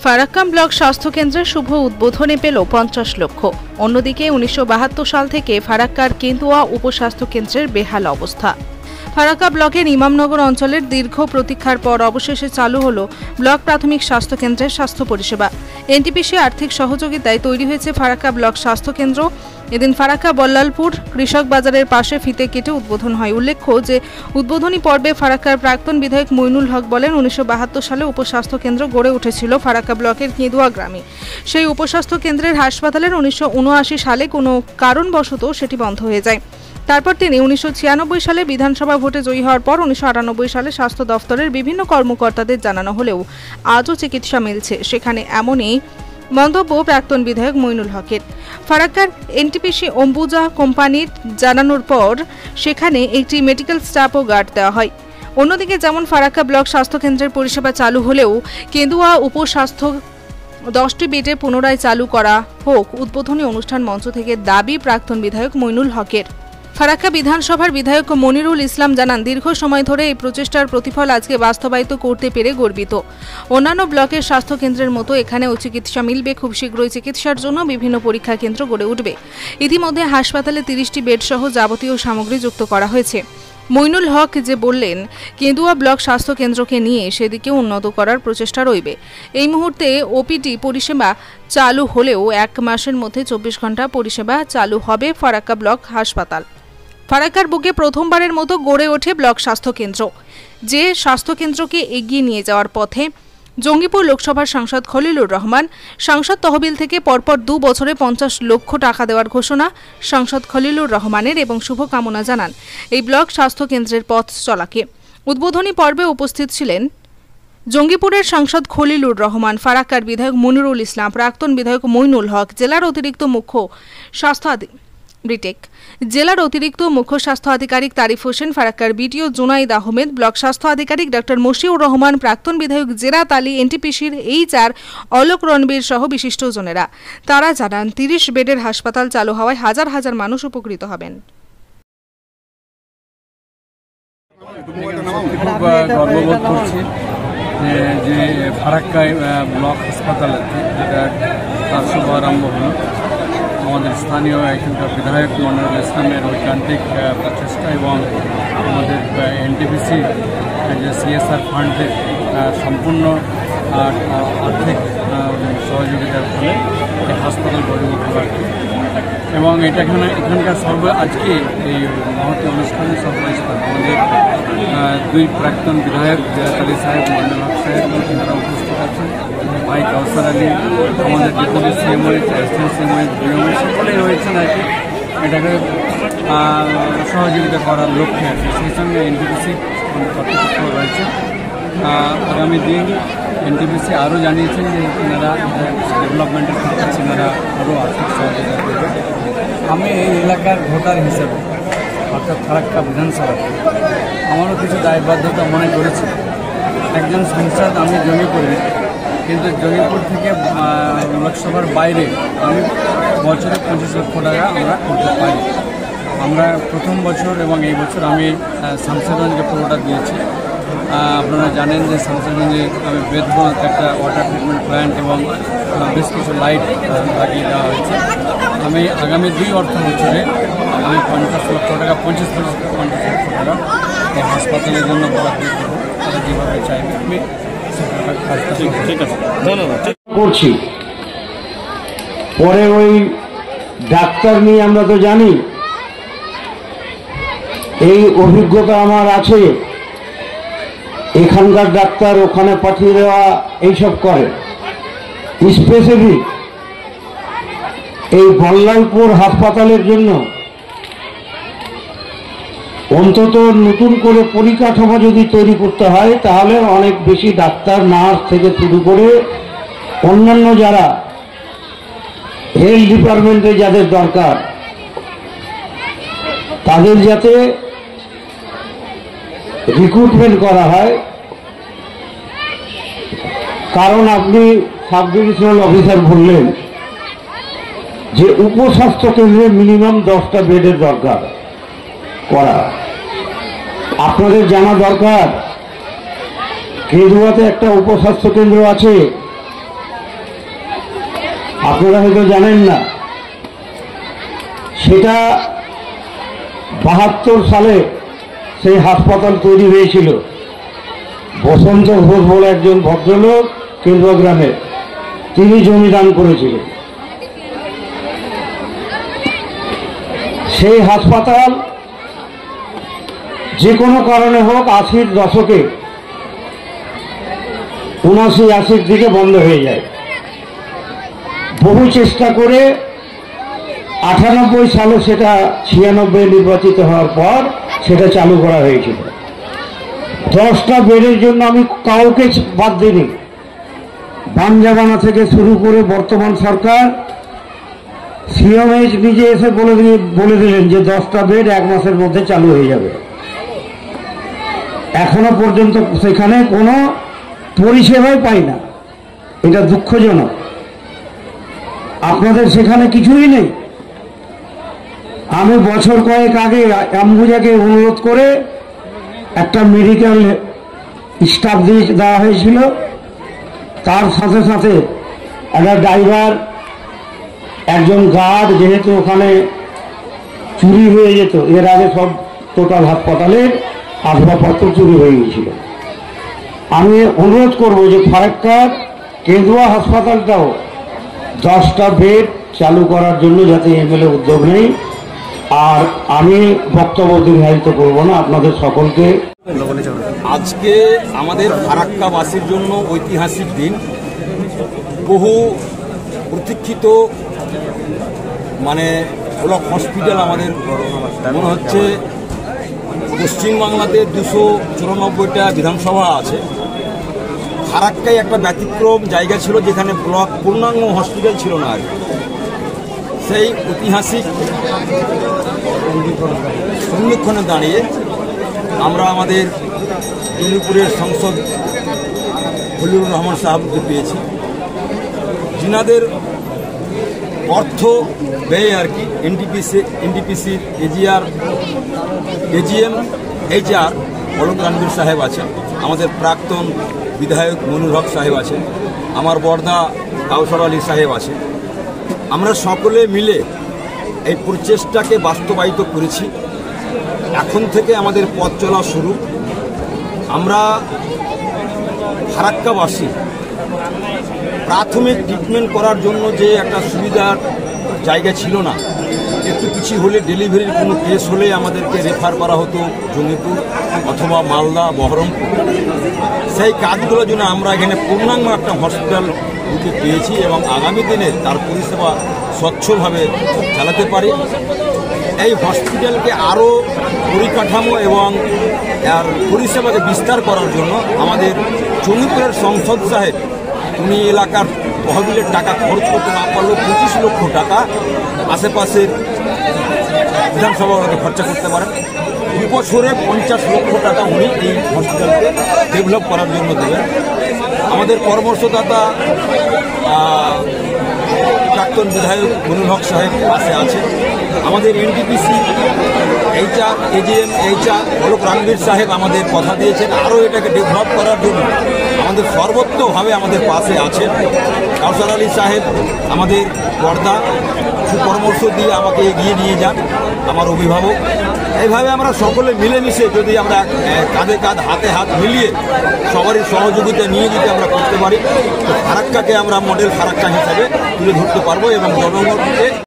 Farakka block স্বাস্থ্য কেন্দ্রের শুভ উদ্বোধনে পেল 50 লক্ষ। অন্যদিকে 1972 সাল থেকে ফারাক্কার কেন্দুয়া উপস্বাস্থ্য কেন্দ্রের বেহাল অবস্থা। ফারাক্কা ব্লকের ইমামনগর অঞ্চলের দীর্ঘ প্রতীক্ষার পর অবশেষে চালু হলো ব্লক প্রাথমিক স্বাস্থ্য কেন্দ্রের স্বাস্থ্য পরিষেবা। এনটিপিসি আর্থিক সহযোগিতায় তৈরি হয়েছে ফারাক্কা ব্লক স্বাস্থ্য কেন্দ্র। এদিন ফারাক্কা বল্লালপুর কৃষক বাজারের পাশে ফিতে কেটে উদ্বোধন হয়। উল্লেখ্য যে উদ্বোধনী পর্বে ফারাক্কার প্রাক্তন বিধায়ক মইনুল হক বলেন, 1972 সালে উপস্বাস্থ্য কেন্দ্র গড়ে উঠেছিল ফারাক্কা ব্লকের কেঁদুয়া গ্রামে। সেই উপস্বাস্থ্য কেন্দ্রের হাসপাতালের 1979 সালে কোনো কারণবশত সেটি বন্ধ হয়ে যায়। তারপর তিনি 1996 সালে বিধানসভা ভোটে জয়ী হওয়ার পর 1998 সালে স্বাস্থ্য দফতরের বিভিন্ন কর্মকর্তাদের জানানো হলেও আজও চিকিৎসা মিলছে সেখানে, এমনই মন্তব্য প্রাক্তন বিধায়ক মইনুল হকের। ফারাক্কার এনটিপিসি অম্বুজা কোম্পানির জানানোর পর সেখানে একটি মেডিকেল স্টাফও গার্ড দেওয়া হয়। অন্যদিকে যেমন ফারাক্কা ব্লক স্বাস্থ্য কেন্দ্রের পরিষেবা চালু হলেও কেন্দুয়া উপস্বাস্থ্য 10টি বেডে পুনরায় চালু করা হোক, উদ্বোধনী অনুষ্ঠান মঞ্চ থেকে দাবি প্রাক্তন বিধায়ক মইনুল হকের। ফারাক্কা বিধানসভার বিধায়ক মনিরুল ইসলাম জানান, দীর্ঘ সময় ধরে এই প্রচেষ্টার প্রতিফল আজকে বাস্তবায়িত করতে পেরে গর্বিত। অন্যান্য ব্লকের স্বাস্থ্য কেন্দ্রের মতো এখানেও চিকিৎসা মিলবে। খুব শীঘ্রই চিকিৎসার জন্য বিভিন্ন পরীক্ষা কেন্দ্র গড়ে উঠবে। ইতিমধ্যে হাসপাতালে 30টি বেড সহ যাবতীয় সামগ্রী যুক্ত করা হয়েছে। মইনুল হক যে বললেন, কেন্দুয়া ব্লক স্বাস্থ্য কেন্দ্রকে নিয়ে সেদিকে উন্নত করার প্রচেষ্টা রইবে। এই মুহূর্তে ওপিডি পরিষেবা চালু হলেও 1 মাসের মধ্যে 24 ঘন্টা পরিষেবা চালু হবে ফারাক্কা ব্লক হাসপাতাল। ফারাক্কার বুকে প্রথমবারের মতো গড়ে ওঠে ব্লক স্বাস্থ্য কেন্দ্র। যে স্বাস্থ্য কেন্দ্রকে এগিয়ে নিয়ে যাওয়ার পথে জঙ্গিপুর লোকসভার সাংসদ খলিলুর রহমান। সাংসদ তহবিল থেকে পরপর 2 বছরে 50 লক্ষ টাকা দেওয়ার ঘোষণা সাংসদ খলিলুর রহমানের এবং শুভকামনা জানান এই ব্লক স্বাস্থ্য কেন্দ্রের পথ চলাকে। উদ্বোধনী পর্বে উপস্থিত ছিলেন জঙ্গিপুরের সাংসদ খলিলুর রহমান, ফারাক্কার বিধায়ক মনিরুল ইসলাম, প্রাক্তন বিধায়ক মইনুল হক, জেলার অতিরিক্ত মুখ্য স্বাস্থ্য আধিকারিক তারিফ হোসেন, ফারাক্কার বিডিও জুনাইদ আহমেদ, ব্লক স্বাস্থ্য আধিকারিক ডক্টর মশিউর রহমান, প্রাক্তন বিধায়ক জেরাত আলী, এনটিপিসির HR অলোক রণবীর সহ বিশিষ্টজনেরা। তারা জানান, 30 বেডের হাসপাতাল চালু হওয়ায় হাজার হাজার মানুষ উপকৃত হবেন। গর্ববোধ করছি যে ফারাক্কায় ব্লক হাসপাতাল যেটা তার শুভারম্ভ হলো আমাদের স্থানীয় এখানকার বিধায়ক মনিরুল ইসলামের ঐকান্তিক প্রচেষ্টা এবং আমাদের এনটিপিসি যে CSR ফান্ডের সম্পূর্ণ আর্থিক সহযোগিতার ফলে এই হাসপাতাল গড়ে উঠতে পারছে। এবং এখানকার আজকে এই মহতি অনুষ্ঠানে সর্বস্তর আমাদের 2 প্রাক্তন বিধায়ক জেরাত আলী সাহেব, মইনুল হক সাহেব এনারা উপস্থিত আছেন, ভাই কাউসার আলী, আমাদের deputy CMO, assistant CMO, DMO সকলেই রয়েছেন আর কি এটাকে সহযোগিতা করার লক্ষ্যে আর কি। সেই সঙ্গে এনটিপিসি কর্তৃপক্ষ রয়েছে। আগামী দিন এনটিপিসি আরও জানিয়েছেন যে এনারা ডেভেলপমেন্টের ক্ষেত্রে এনারা আরও আর্থিক সহযোগিতা করবে। আমি এই এলাকার ভোটার হিসেবে অর্থাৎ ফারাক্কা বিধানসভা আমারও কিছু দায়বদ্ধতা মনে করেছি। একজন সাংসদ আমি জঙ্গিপুরে, কিন্তু জঙ্গিপুর থেকে লোকসভার বাইরে আমি বছরে 25 লক্ষ টাকা আমরা করতে পারি। আমরা প্রথম বছর এবং এই বছর আমি শামসেরগঞ্জকে পুরোটা দিয়েছি। আপনারা জানেন যে শামসেরগঞ্জে আমি বেদবনাথ একটা ওয়াটার ট্রিটমেন্ট প্ল্যান্ট এবং বেশ কিছু লাইট লাগিয়ে দেওয়া হয়েছে। আমি আগামী 2 অর্থ বছরে আমি 50 লক্ষ টাকা 50 লক্ষ টাকা এই হাসপাতালের জন্য বরাদ্দ দেবো। তারা যেভাবে চাইবে আমি ঠিক আছে ধন্যবাদ করছি। পরে ওই ডাক্তার নিয়ে আমরা তো জানি, এই অভিজ্ঞতা আমার আছে। এখানকার ডাক্তার ওখানে পাঠিয়ে দেওয়া এইসব করে। স্পেসিফিক এই বল্লালপুর হাসপাতালের জন্য অন্তত নতুন করে পরিকাঠামো যদি তৈরি করতে হয়, তাহলে অনেক বেশি ডাক্তার, নার্স থেকে শুরু করে অন্যান্য যারা হেলথ ডিপার্টমেন্টে যাদের দরকার তাদের যাতে রিক্রুটমেন্ট করা হয়। কারণ আপনি সাব ডিভিশনাল অফিসার বললেন যে উপস্বাস্থ্য কেন্দ্রে মিনিমাম 10টা বেডের দরকার করা। আপনাদের জানা দরকার কেন্দুয়াতে একটা উপস্বাস্থ্য কেন্দ্র আছে, আপনারা হয়তো জানেন না, সেটা 72 সালে সেই হাসপাতাল তৈরি হয়েছিল। বসন্ত ঘোষ বলে একজন ভদ্রলোক কেন্দ্র গ্রামে, তিনি জমি দান করেছিলেন। সেই হাসপাতাল যে কোনো কারণে হোক 80-র দশকে 79-80-র দিকে বন্ধ হয়ে যায়। বহু চেষ্টা করে 98 সালে সেটা 96 নির্বাচিত হওয়ার পর সেটা চালু করা হয়েছিল। 10টা বেডের জন্য আমি কাউকে বাদ দিইনি। বানজাবানা থেকে শুরু করে বর্তমান সরকার, সিএমএইচ নিজে এসে বলে দিলেন যে 10টা বেড 1 মাসের মধ্যে চালু হয়ে যাবে। এখনো পর্যন্ত সেখানে কোনো পরিষেবাই পাই না। এটা দুঃখজনক। আপনাদের সেখানে কিছুই নেই। আমি বছর কয়েক আগে অ্যাম্বুজাকে অনুরোধ করে একটা মেডিকেল স্টাফ দিয়ে দেওয়া হয়েছিল। তার সাথে সাথে একটা ড্রাইভার, একজন গার্ড, যেহেতু ওখানে চুরি হয়ে যেত, এর আগে সব টোটাল হাসপাতালের আসবাবপত্র চুরি হয়ে গিয়েছিল। আমি অনুরোধ করব যে ফারাক্কার কেন্দুয়া হাসপাতালটাও 10টা বেড চালু করার জন্য যাতে এমএলএ উদ্যোগ নেই। আর আমি বক্তব্য দীর্ঘায়িত করব না, আপনাদের সকলকে। আজকে আমাদের ফারাক্কাবাসীর জন্য ঐতিহাসিক দিন। বহু প্রতীক্ষিত ব্লক হসপিটাল আমাদের মনে হচ্ছে পশ্চিমবাংলাতে 294টা বিধানসভা আছে। ফারাক্কায় একটা ব্যতিক্রম জায়গা ছিল যেখানে ব্লক পূর্ণাঙ্গ হসপিটাল ছিল না আগে। সেই ঐতিহাসিক সন্ধিক্ষণে দাঁড়িয়ে আমরা আমাদের জঙ্গিপুরের সাংসদ খলিলুর রহমান সাহেবকে পেয়েছি, যিনাদের অর্থ ব্যয় আর কি এনটিপিসির এজিএম HR অলোক রণবীর সাহেব আছেন, আমাদের প্রাক্তন বিধায়ক মনির হক সাহেব আছেন, আমার বর্দা কাউসার আলী সাহেব আছে। আমরা সকলে মিলে এই প্রচেষ্টাকে বাস্তবায়িত করেছি। এখন থেকে আমাদের পথ চলা শুরু। আমরা ফারাক্কাবাসী প্রাথমিক ট্রিটমেন্ট করার জন্য যে একটা সুবিধার জায়গা ছিল না, একটু কিছু হলে ডেলিভারির কোনো কেস হলে আমাদেরকে রেফার করা হতো জঙ্গিপুর অথবা মালদা, বহরমপুর। সেই কাজগুলোর জন্য আমরা এখানে পূর্ণাঙ্গ একটা হসপিটাল রূপে পেয়েছি এবং আগামী দিনে তার পরিষেবা স্বচ্ছভাবে চালাতে পারি। এই হসপিটালকে আরও পরিকাঠামো এবং এর পরিষেবাকে বিস্তার করার জন্য আমাদের জঙ্গিপুরের সংসদ সাহেব, উনি এলাকার তহবিলের টাকা খরচ করতে না পারলেও 25 লক্ষ টাকা আশেপাশের বিধানসভাগুলোকে খরচা করতে পারেন। 2 বছরে 50 লক্ষ টাকা উনি এই হসপিটালকে ডেভেলপ করার জন্য দেবেন। আমাদের পরামর্শদাতা প্রাক্তন বিধায়ক মনির হক সাহেব পাশে আছে। আমাদের এনটিপিসি এজিএম অলোক রণবীর সাহেব আমাদের কথা দিয়েছেন আরও এটাকে ডেভেলপ করার জন্য, আমাদের সর্বত্রভাবে আমাদের পাশে আছেন। কাউসার আলী সাহেব আমাদের বর্দা সুপরামর্শ দিয়ে আমাকে এগিয়ে নিয়ে যান, আমার অভিভাবক। এইভাবে আমরা সকলে মিলেমিশে যদি আমরা কাঁধে কাঁধ হাতে হাত মিলিয়ে সবারই সহযোগিতা নিয়ে যদি আমরা করতে পারি, ফারাক্কাকে আমরা মডেল ফারাক্কা হিসাবে তুলে ধরতে পারবো এবং জনগণকে